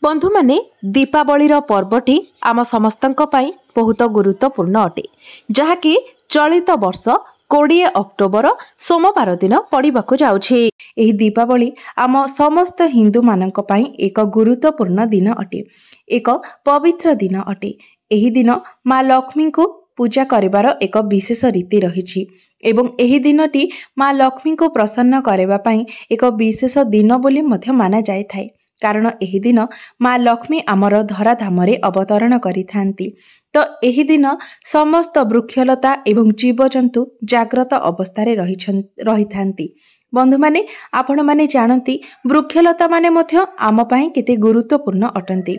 बंधु माने दीपावलीर पर्वटी आम समस्तंक पई बहुत गुरुत्वपूर्ण अटे जहाँकि चलित वर्ष 20 अक्टोबर सोमवार दिन पड़िबाकु जाउछि। एही दीपावली आम समस्त हिंदू मानक पई एक गुरुत्वपूर्ण दिन अटे, एक पवित्र दिन अटे। एही दिन माँ लक्ष्मी को पूजा करिवार एक विशेष रीति रहिछि एवं एही दिनटी माँ लक्ष्मी को प्रसन्न करबा पई एक विशेष दिन बोली मध्य माना जाय थाए। कारण एही दिन माँ लक्ष्मी आमर धराधामरे अवतरण करिथांती। तो एही दिन समस्त वृक्षलता एवं जीवजंतु जाग्रत अवस्थारे रहिथांती। बंधु माने आपण माने जानती वृक्षलता माने मध्य आम पई केते गुरुत्वपूर्ण अटंती।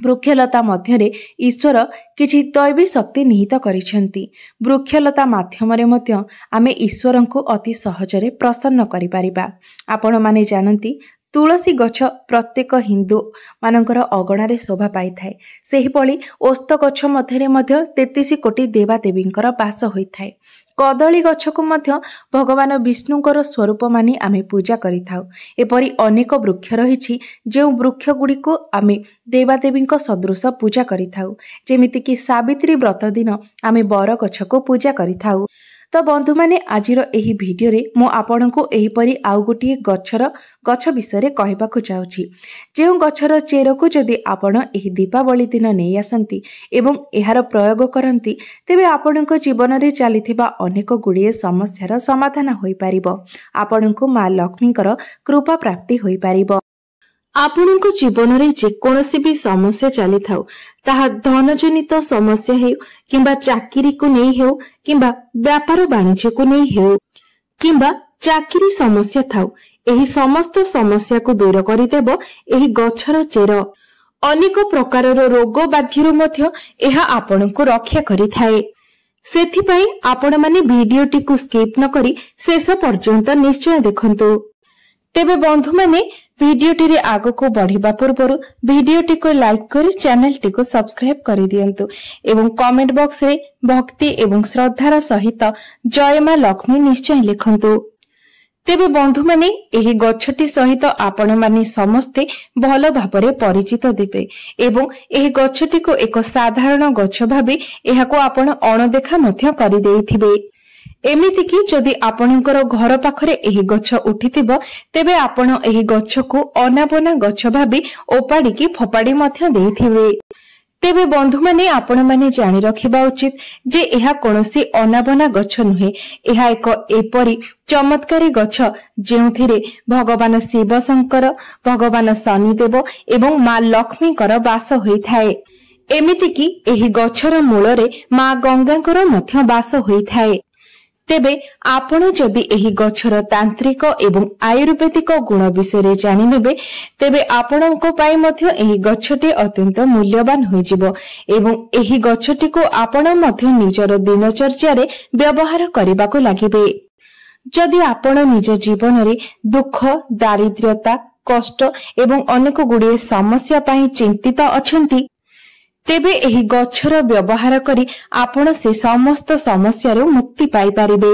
वृक्षलता मध्यरे ईश्वर किछि दैवी शक्ति निहित करिसेंती। वृक्षलता माध्यमरे मध्य आमे ईश्वरंकु अति सहजरे प्रसन्न करि परिबा। आपण माने जानती तुलसी गछ प्रत्येक हिंदू मानकर अगणारे शोभा पाई थाए। सेही पळी ओस्त गछ मध्यरे मध्य 33 कोटी देवादेवींकर वास होई थाए। कदली गछ को मध्य भगवान विष्णुंकर स्वरूप मानी आमे पूजा करिथाउ। एपरि अनेक वृक्ष रहिछि जे वृक्ष गुडी को आमे देवादेवींक सदृश पूजा करिथाउ। जेमिति कि सावित्री व्रत दिन आमे बर गछ को पूजा करिथाउ। तो बंधु माने आजिर एही भिडियो रे मो आपनकु एही परि आउ गोटिए गछ विषय कहबाकु चाहूछि। जेउ गछर चेर को जदि आपण एही दीपावली दिन नै आसंती एवं एहार प्रयोग करंती तेबे आपणक जीवन रे चलिथिबा अनेक गुडिए समस्यार समाधान होई पारिबो। आपणकु माँ लक्ष्मीकर कृपा प्राप्ति होई पारिबो। आपणक जीवन रे जे कोनोसी भी समस्या चली थाउ ताहा धनजनित समस्या हेउ किंबा चाकरी को नै हेउ किंबा व्यापार वाणिज्य को नै हेउ किंबा चाकरी समस्या थाउ, एही समस्त समस्या को दूर करिदेबो एही गछर चेर। अनेक प्रकारर रोग बाधिरु मध्य एहा आपणकु रक्षा करिथाए। सेथिपई आपण माने भिडियोटी को स्किप न करी शेष पर्यंत निश्चय देखंतु। तेबे बंधु माने भिडियोटी रे आगो को बढ़िबा पूर्वरु भिडियोटी को लाइक करी चैनल टी को सब्सक्राइब करि दियंतु एवं कमेंट बॉक्स रे भक्ति एवं श्रद्धार सहित जय माँ लक्ष्मी निश्चय लिखंतु। तेबे बंधु माने एही गछटी सहित आपण माने समस्ते भल भाबरे परिचित दिबे एवं एही गछटी को एक साधारण गछ भाबे एहाको आपण अणदेखा मध्य करि देइथिबे। एमिति कि जदि आपणकर घर पाखरे एही गछ उठिथिबो तेबे आपण एही गछ को अनाबना गछ भाबी ओपाडी की फोपाडी मध्य देइथिबे। तेबे बंधु माने आपण माने जानि रखिबा उचित जे एहा कोनोसी अनाबना गछ नुहे। एहा एक एपरी चमत्कारी गछ जेउथिरे भगवान शिव शंकर, भगवान शनिदेव एवं माँ लक्ष्मीकर वास होइथाए। एमिति कि एही गछर मूलरे माँ गंगाकर मध्य वास होइथाए। तेबे आपण जदि एही गछर तांत्रिक एवं आयुर्वेदिक गुण विषय जानि नेबे तेबे आपणको पाई मध्य एही गछटी अत्यंत मूल्यवान होई जिवो एवं एही गछटी को आपण मध्य निजर दिनचर्या रे व्यवहार करिबाको लागिबे। जदि आपण निज जीवन रे दुख, दारिद्र्यता, कष्ट एवं अनेक गुडिए समस्या पाई चिंतित अछंती तेबे एही गछर व्यवहार करी आपण से समस्त समस्यारू मुक्ति पाई पारिबे।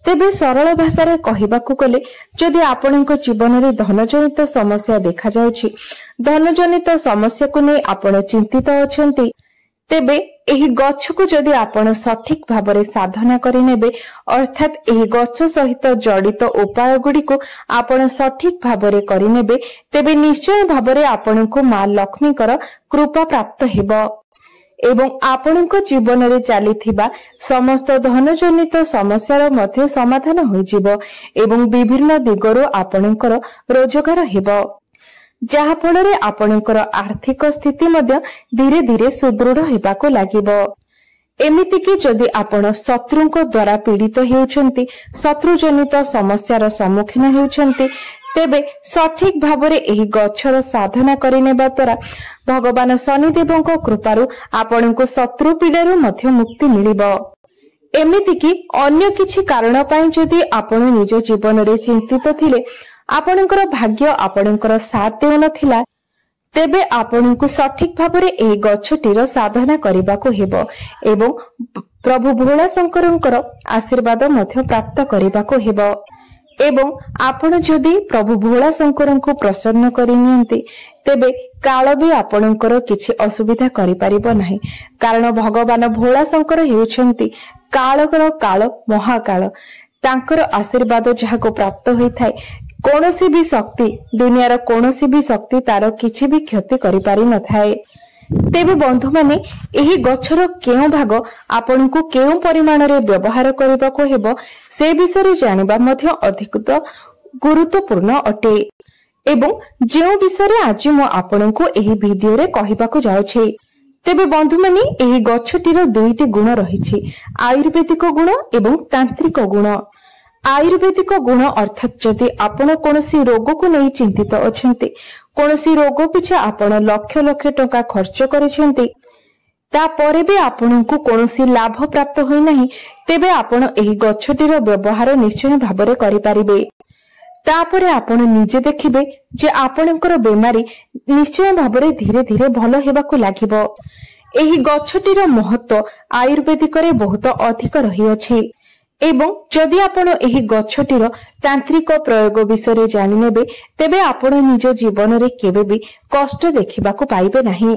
तेबे सरल भाषा रे कहिबाकू गले जदि आपणक जीवन रे धनजनित समस्या देखा जाउछि, धनजनित समस्या को नै आपण चिंतित अछंती तेबे एही गछ को जदि आपण सठिक भाबरे साधना करि नेबे अर्थात एही गछ सहित जड़ित उपाय गुडी को आपण सठिक भाबरे करि नेबे तेबे निश्चय भाबरे आपणको माँ लक्ष्मीकर कृपा प्राप्त हेबो एवं आपणको जीवन रे चलिथिबा समस्त धनजनित समस्यार मध्य समाधान होई जिवो एवं विभिन्न दिगरो आपणकर रोजगार हेबो जहा फଳରେ आपणकर आर्थिक स्थिति मध्य धीरे धीरे सुदृढ़ हेबाको लागिबो। एमिति कि जदि आपण शत्रुंको द्वारा पीड़ित हेउछंती, शत्रुजनित समस्यार सम्मुखीन हेउछंती तेबे सठिक भाबरे एही गछर साधना करिनेबा द्वारा भगवान शनिदेवଙ୍କ कृपारु आपणको शत्रु पीड़ारु मध्य मुक्ति मिलिबो। एमिति कि अन्य किछि कारण पई जदि आपण निज जीवन रे चिंतित थिले आपणकर भाग्य आपणकर साथ देउ नथिला तेबे आपणको सठिक भाबरे एही गछटीर साधना करिबाको हेबो एवं प्रभु भोला शंकरଙ୍କର आशीर्वाद मध्य प्राप्त करिबाको हेबो। एवं आपण जदि प्रभु भोला शंकर को प्रसन्न करनियंती तेबे काल भी आपणकर किछि असुविधा करि परिबो नाही, कारण भगवान भोला शंकर हेउछंती कालकर काल महाकाल। तांकर आशीर्वाद जहाको प्राप्त होइथाय कोनोसी भी शक्ति दुनियार कोनोसी भी शक्ति तार किछि भी क्षति करि पारि न थाए। तेबे बंधु माने एही गछर केउ भाग आपनकु केउ परिमाण रे व्यवहार करबाको हेबो से विषय जानिबा मध्य अधिक गुरुत्वपूर्ण अटे। एवं जो विषय आज मु आपनकु एही वीडियो रे कहिबाको जाउछि। तेबे बंधु माने एही गछटीर दुईटी गुण रहिछि, आयुर्वेदिक गुण एवं तांत्रिक गुण। आयुर्वेदिक गुण अर्थात जदि आपण कोनोसी रोग को नहीं चिंतित अछंती, कोनोसी रोग पिछा आपण लक्ष लक्ष टका खर्च करिसेंती, तापरे भी आपनकु कोनोसी लाभ प्राप्त होई नाही, तेबे आपण एही गछटीर व्यवहार निश्चय भाबरे करि पारिबे। तापरे आपण निजे देखिबे जे आपणकर बेमारी निश्चय भाबरे धीरे धीरे भलो हेबाकु लागिबो। एही गछटीर महत्व आयुर्वेदिक रे बहुत अधिक रही अछि। एवं जदि आपण एही गछटीर तांत्रिक प्रयोग विषय जानि नेबे तेबे आपण निज जीवन रे केबे भी कष्ट देखिबाकु पाइबे नाही।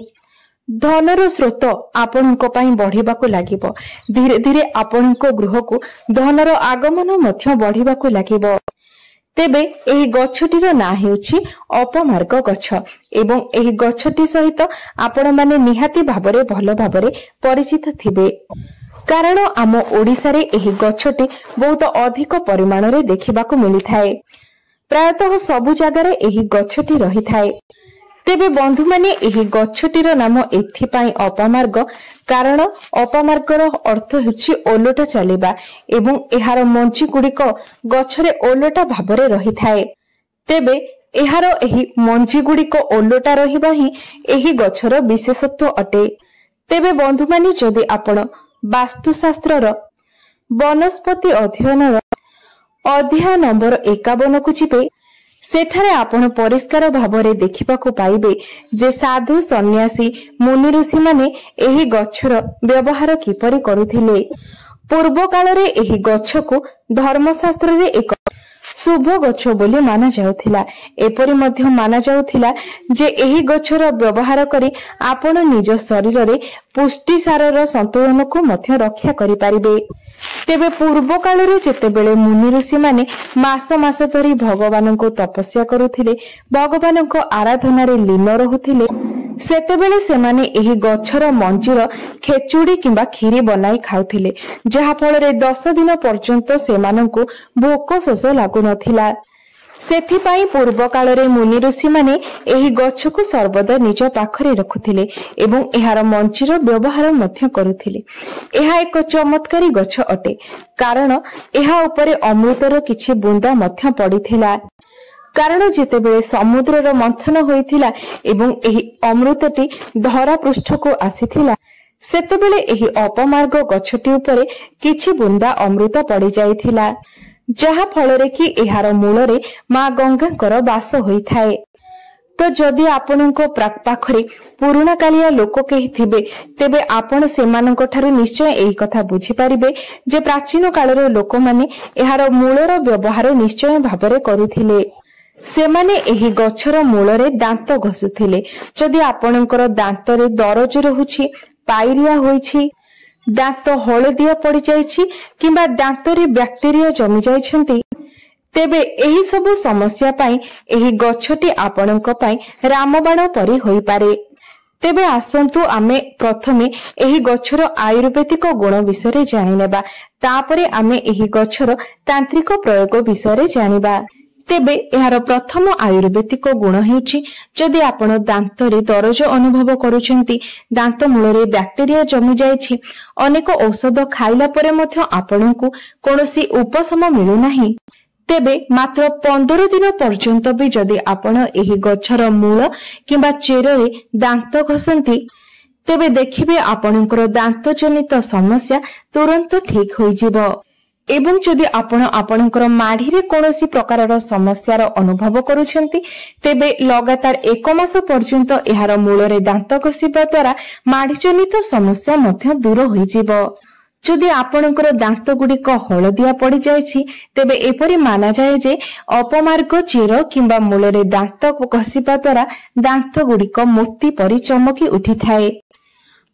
धनर स्रोत आपणको पई बढ़िबाकु लागिबो, धीरे धीरे आपणको गृह को धनर आगमन मध्य बढ़िबाकु लागिबो। तेबे एही गछटीर ना हेउछि अपमार्ग गछ एवं एही गछटी सहित आपण माने निहाती भाबरे भलो भाबरे परिचित थिबे, कारण आम ओडिसा रे एही गछटी बहुत अधिक परिमाण रे देखिबाकू मिली थाए। प्रायतः सबु जगार एही गछटी रही थाए। तेबे बंधु माने एही गछटीर नाम एथि पई अपमार्ग, कारण अपमार्गर अर्थ हेछि ओलोटा चलिबा एवं एहार मंची गुड़िक गछरे ओलोटा भाबरे रही थाए। तेबे एहार एही मंची गुड़िक ओलोटा रहिबा ही एही गछर विशेषत्व अटे। तेबे बंधु माने जदि आपण वास्तुशास्त्रर वनस्पति अध्ययन अध्याय नंबर 51 को जिबे सेठारे आपण परिष्कार भावरे देखिबाकू पाइबे जे साधु सन्यासी मुनि ऋषि माने एही गछर व्यवहार किपरि करुथिले। पूर्व काल रे एही गछ को धर्मशास्त्र रे एक शुभ गछ बोली माना जाउथिला। एपरि मध्य माना जाउथिला जे एही गछर व्यवहार करी आपण निज शरीर रे पुष्टि सारर संतुलन को मध्य रक्षा करि पारिबे। तेबे पूर्व काल रे जेतेबेले मुनि ऋषि माने मास मास धरी भगवान को तपस्या करुथिले, भगवान को आराधना रे लीन रहुथिले, सेतेबेले सेमाने एही गछर मंजीर खेचुड़ी किंबा खीरी बनाई खाउथिले, जहा फल रे 10 दिन पर्यंत सेमानंकु भोक शोष लागु नथिला। सेथिपाई पूर्व काल रे मुनि ऋषि माने एही गछ को सर्वदा निज पाखरे रखुथिले एवं एहार मंजीर व्यवहार मध्य करुथिले। एहा एक चमत्कारी गछ अटे, कारण एहा उपरे अमृतर किछि बुंदा मध्य पड़िथिला। कारण जेतेबेले समुद्रर मंथन होइथिला एवं एही अमृतटी धरा पृष्ठ को आसीथिला, सेतेबेले एही अपमार्ग गछटी उपरे किछि बुंदा अमृत पड़ी जाइथिला, जहा फलरे कि एहार मूलरे मां गंगाकर वास होइथाए। तो जदि आपनको पाखरे पुराणा कालिया लोक केही थिबे तेबे आपण सेमानक ठारु निश्चय एही कथा बुझी पारिबे जे प्राचीन कालर लोक माने एहार मूलर व्यवहार निश्चय भाबरे करिथिले। सेमाने एही गछर मूलरे दांत घसुथिले। जदि आपणकर दांतरे दरज रहुछि, पायरिया होइछि, दांत हळदिया पड़ी जाइछि किंबा दांतरे बैक्टेरिया जमी जाइछन्ति, तेबे एही सब समस्या पाई एही गछटी आपणक पाई रामबाण परि होई पारे। तेबे आसंतु आमे प्रथमे एही गछर आयुर्वेदिक गुण विषय जानि नेबा, तापरे आमे एही गछर तांत्रिक प्रयोग विषय जानिबा। तेबे एहार प्रथम आयुर्वेदिक गुण हेउछि जदि आपण दांतरे दरज अनुभव करूछंती, दांत मूलरे बैक्टेरिया जमी जाइछि, अनेक औषध खाइला परे मध्य आपणकु कोनोसी उपशम मिलु नाही, तेबे मात्र 15 दिन पर्यंत भी जदि आपण एही गछर मूल किंबा चेररे दांत घसंती, तेबे देखिबे आपणकर दांत जनित समस्या तुरंत ठीक होई जिवो। एवं जदि आपण आपणकर माढ़ी रे कोनोसी प्रकारर समस्यार अनुभव करूछंती, तेबे लगातार 1 मास पर्यंत एहार मूलरे दांत घसिबा द्वारा माढ़ी जनित समस्या मध्य दूर होई जिवो। जदि आपणकर दांत गुड़िक हलदिया पड़ जाए तेबे एपरि माना जाए जे अपमार्ग चेर किंबा मूल दांत घसीबा द्वारा दांत गुड़िक मोती परि चमकी उठी थाए।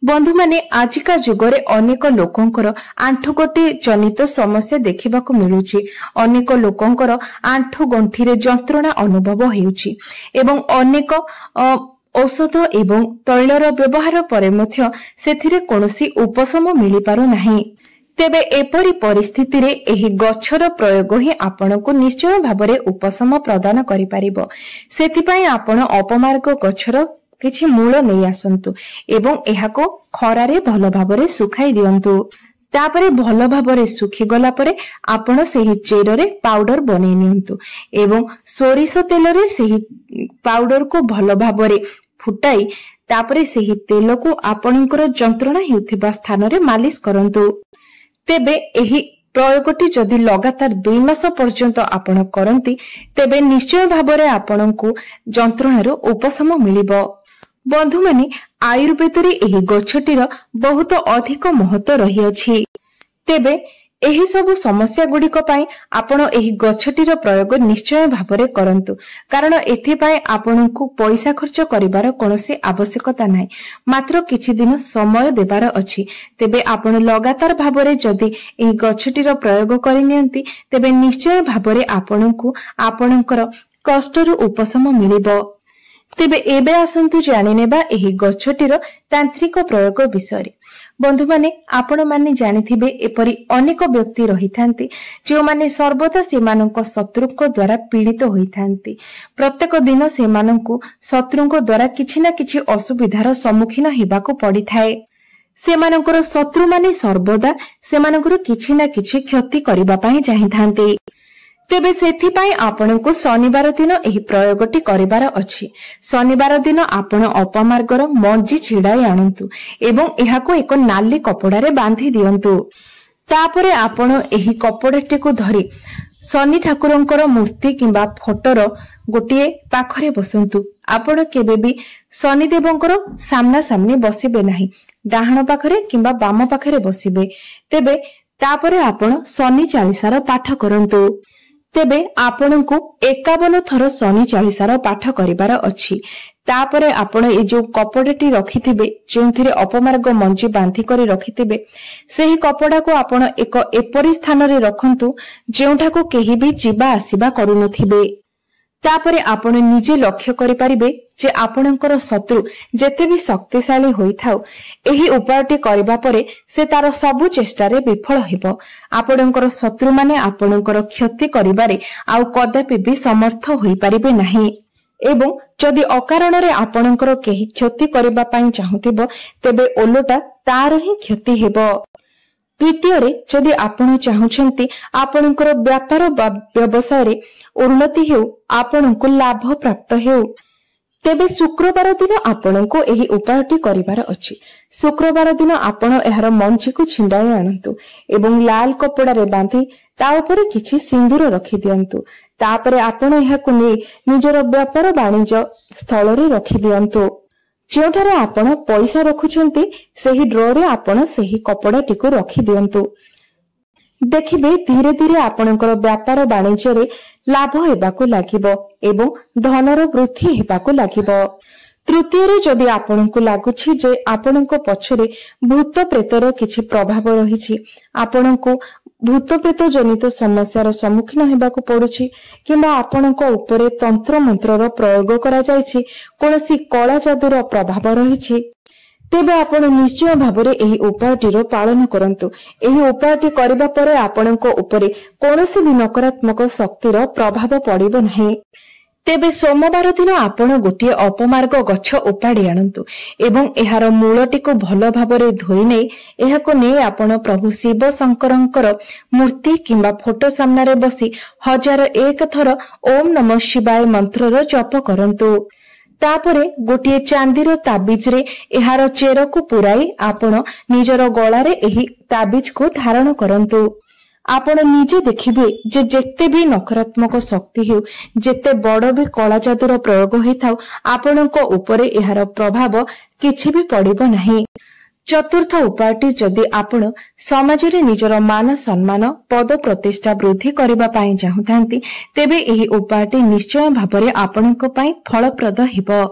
बंधु माने आजिका जुगरे अनेक लोकंकर आंठुगोटी जनित समस्या देखिबाकू मिलुछि। अनेक लोकंकर आंठु गंठी रे जंत्रणा अनुभव हेउछि एवं अनेक औषध एवं तैलर व्यवहार परे मध्य सेथिरे कोनोसी उपशम मिली पारु नाही। तेबे एपरि परिस्थिति रे एही गछर प्रयोग ही आपनको निश्चय भाबरे उपशम प्रदान करि पारिबो। सेथि पई आपण अपमार्ग गछर किछि मूल नै आसंतु एवं एहाको खरारे भलो भाबरे सुखाई दियंतु। तापरे भलो भाबरे सुखी गला परे आपण सेही चेररे पाउडर बनै नियंतु एवं सोरिष तेलरे सेही पाउडर को भलो भाबरे फुटाई तापरे सेही तेल को आपणकर जंत्रणा हेउथिबा स्थान रे मालिश करंतु। तेबे एही प्रयोगटी जदि लगातार 2 मास पर्यंत आपण करंती तेबे निश्चय भाबरे आपणको जंत्रणारो उपशम मिलिबो। बंधु माने आयुर्वेद रे एही गछटीर बहुत अधिक महत्व रही अछि। तेबे एही सबु समस्या गुड़िक पई आपण एही गछटीर प्रयोग निश्चय भाबरे करंतु कारण एथि पई आपनकु पैसा खर्च करिवार कोनोसी आवश्यकता नाही, मात्र किछि दिन समय देबार अछि। तेबे आपण लगातार भाबरे जदि एही गछटीर प्रयोग करि नियंती तेबे निश्चय भाबरे आपनकु आपनकर कष्टरु उपशम मिलिबो। तेबे एबे आसंतु जानि नेबा एही गछटीर तांत्रिक प्रयोग विषय। बंधु माने आपण माने जानिथिबे एपरि अनेक व्यक्ति रहिथांती जे माने सर्वदा सेमानक शत्रुक द्वारा पीड़ित होइथांती। प्रत्येक दिन सेमानकु शत्रुक द्वारा किछि ना किछि असुविधार सम्मुखीन हेबाकू पड़िथाए। सेमानकर शत्रु माने सर्वदा सेमानकर किछि ना किछि क्षति करिबा पई चाहिथांती। तेबे सेथि पई आपनकु शनिवार दिन एही प्रयोगटी करिवार अछि। शनिवार दिन आपण अपमार्गर मंजी छिड़ाई आनंतु एवं एहाको एक नाली कपड़ा रे बांधी दियंतु। तापरे आपण एही कपड़ाटी को धरी शनि ठाकुरंकर मूर्ति किंबा फोटोर गोटिए पाखरे बसंतु। आपण केबे भी शनि देवंकर सामना सामने बसिबे नाही, डाहाण पाखरे किंबा बाम पाखरे बसिबे। तेबे तापरे आपण शनि चालीसार पाठ करंतु। तेबे आपनकु 51 थर शनि चालीसार पाठ करिवार अछि। तापरे आपण ए जो कपड़ाटी रखिथिबे जेंथिरे अपमार्ग मंजी बांधी करी रखिथिबे सेही कपड़ा को आपण एक एपरि स्थान रे रखंतु जेउठाको केही भी जिबा आसीबा करू नथिबे। तापरे आपण निजे लक्ष्य करि परिबे जे आपणकर शत्रु जेते भी शक्तिशाली होइथाउ एही उपायटी करबा परे से तार सबु चेष्टा रे विफल हेबो। आपणकर शत्रु माने आपणकर क्षति करिबारे आउ कदापि भी समर्थ होई परिबे नाही एवं जदि अकारण रे आपणकर केही क्षति करबा पई चाहुथिबो तेबे ओलोटा तार ही क्षति हेबो। द्वितीय रे जदि आपण चाहुछंती आपणकर व्यापार व्यवसाय रे उन्नति हेउ आपणको लाभ प्राप्त हेउ तेबे शुक्रवार दिन आपणको एही उपायटी करिवार अछि। शुक्रवार दिन आपण एहार मंची को छिंडाई आनंतु एवं लाल कपड़ा रे बांधी ता ऊपर किछि सिंदूर रखि दियंतु। तापरे आपण एहाकु नै निजर व्यापार वाणिज्य स्थल रे रखि दियंतु। जेउठारे आपण पैसा रखुछंती सेही ड्रॉ रे आपण सेही कपड़ाटी को रखि दियंतु। देखिबे धीरे धीरे आपणकर व्यापार वाणिज्य रे लाभ हेबाकू लागिबो एवं धनर वृद्धि हेबाकू लागिबो। तृतीय रे जदि आपणको लागुछि जे आपणको पछरे भूत प्रेतर किछि प्रभाव रहिछि, आपणको भूत प्रेत जनित समस्यार सम्मुखीन हेबाकू पड़ुछि किंबा आपणको उपरे तंत्र मंत्रर प्रयोग करा जायछि, कोनोसी कला जादुर प्रभाव रहिछि, तेबे आपण निश्चय भाबरे एही उपायटीर पालन करंतु। एही उपायटी करबा परे आपणको उपरे कोनोसी भी नकारात्मक शक्तिर प्रभाव पड़िबो नाही। तेबे सोमवार दिन आपण गोटिए अपमार्ग गछ उपाड़ी आनंतु एवं एहार मूलटी को भल भाबरे धोई नै एहाको नै आपण प्रभु शिव शंकरंकर मूर्ति किंबा फोटो सामने रे बसी 1001 थर ओम नमः शिवाय मंत्रर जप करंतु। तापरे गोटिए चांदीर ताबिज रे एहार चेर को पुराई आपण निजर गळा रे एही ताबिज को धारण करंतु। आपण निजे देखिबे जे जेते भी नकारात्मक शक्ति हेउ जेते बड़ भी कला जादुर प्रयोग होइथाउ आपणको उपरे एहार प्रभाव किछि भी पड़िबो नाही। चतुर्थ उपायटी जदि आपण समाज रे निजर मान सम्मान पद प्रतिष्ठा वृद्धि करबा पई चाहुथांती तेबे एही उपायटी निश्चय भाबरे आपणक पई फलप्रद हेबो।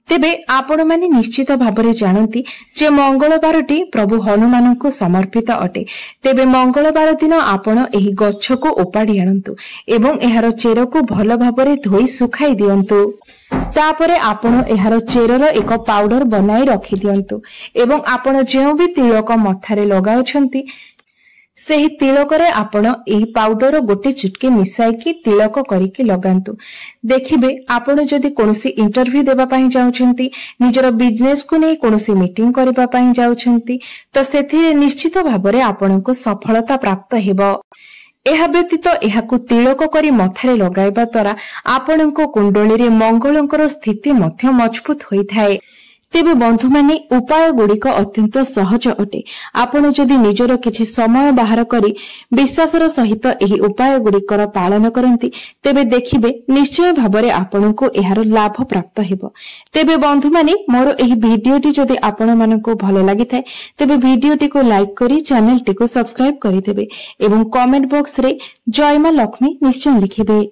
तेबे आपण माने निश्चित भाबरे जानती जे मंगलबारटी प्रभु हनुमान को समर्पित अटे। तेबे मंगलबार दिन आपण एही गच्छ को उपाड़ी आनंतु एवं एहार चेर को भल भाबरे धोई सुखाई दियंतु। तापरे आपण एहार चेरर एक पाउडर बनाई रखि दियंतु एवं आपण जेउ भी तिलक मथारे लगाउछंती सेही तिलकरे आपण एही पाउडर गोटे चुटकी मिसाइकी तिलक करिके लगांतु। देखिबे आपण जदि कोनोसी इंटरव्यू देबा पई जाउछंती निजर बिजनेस को नै कोनोसी मीटिंग करबा पई जाउछंती तो सेथि निश्चित भाबरे आपनको सफलता प्राप्त हेबो। एहा व्यतीत एहाकु तिलक करी मथारे लगाइबा द्वारा आपनको कुंडली रे मंगलंकर स्थिति मध्य मजबूत होइथाय। तेबे बंधु माने उपाय गुड़िक अत्यंत सहज अटे। आपण जदि निजर किछि समय बाहर करी विश्वासर सहित एही उपाय गुड़िकर पालन करंती तेबे देखिबे निश्चय भाबरे आपनको एहार लाभ प्राप्त हेबो। तेबे बंधु माने मोर एही भिडियोटी जदि आपण मानको भलो लागिथाय तेबे भिडियोटी को लाइक करी चैनल टी को सब्सक्राइब करि देबे एवं कमेंट बॉक्स रे जय मां लक्ष्मी निश्चय लिखिबे।